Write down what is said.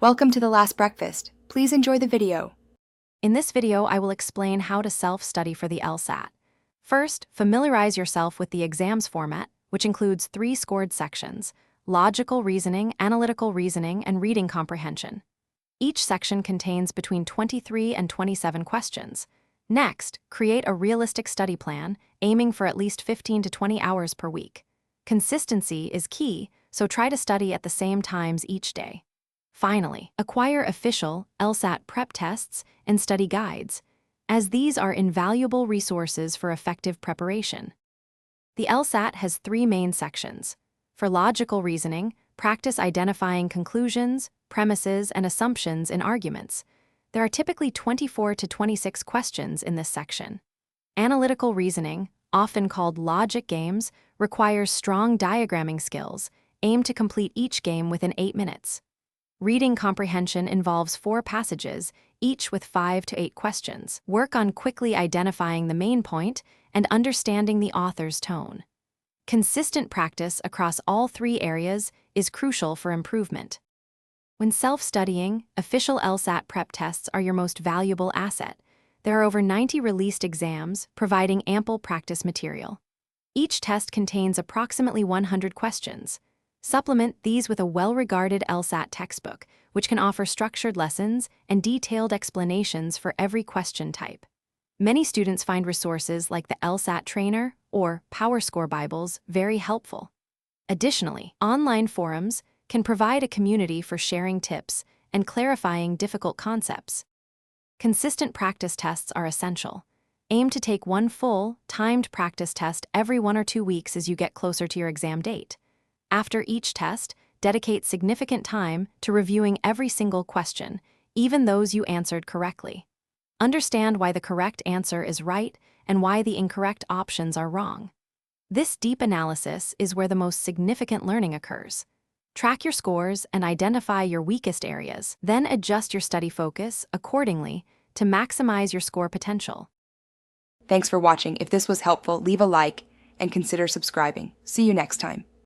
Welcome to the last breakfast. Please enjoy the video. In this video, I will explain how to self-study for the LSAT. First, familiarize yourself with the exam's format, which includes 3 scored sections: logical reasoning, analytical reasoning, and reading comprehension. Each section contains between 23 and 27 questions. Next, create a realistic study plan, aiming for at least 15 to 20 hours per week. Consistency is key, so try to study at the same times each day. Finally, acquire official LSAT prep tests and study guides, as these are invaluable resources for effective preparation. The LSAT has 3 main sections. For logical reasoning, practice identifying conclusions, premises, and assumptions in arguments. There are typically 24 to 26 questions in this section. Analytical reasoning, often called logic games, requires strong diagramming skills. Aim to complete each game within 8 minutes. Reading comprehension involves 4 passages, each with 5 to 8 questions. Work on quickly identifying the main point and understanding the author's tone. Consistent practice across all 3 areas is crucial for improvement. When self-studying, official LSAT prep tests are your most valuable asset. There are over 90 released exams, providing ample practice material. Each test contains approximately 100 questions. Supplement these with a well-regarded LSAT textbook, which can offer structured lessons and detailed explanations for every question type. Many students find resources like the LSAT Trainer or PowerScore Bibles very helpful. Additionally, online forums can provide a community for sharing tips and clarifying difficult concepts. Consistent practice tests are essential. Aim to take one full, timed practice test every 1 or 2 weeks as you get closer to your exam date. After each test, dedicate significant time to reviewing every single question, even those you answered correctly. Understand why the correct answer is right and why the incorrect options are wrong. This deep analysis is where the most significant learning occurs. Track your scores and identify your weakest areas, then adjust your study focus accordingly to maximize your score potential. Thanks for watching. If this was helpful, leave a like and consider subscribing. See you next time.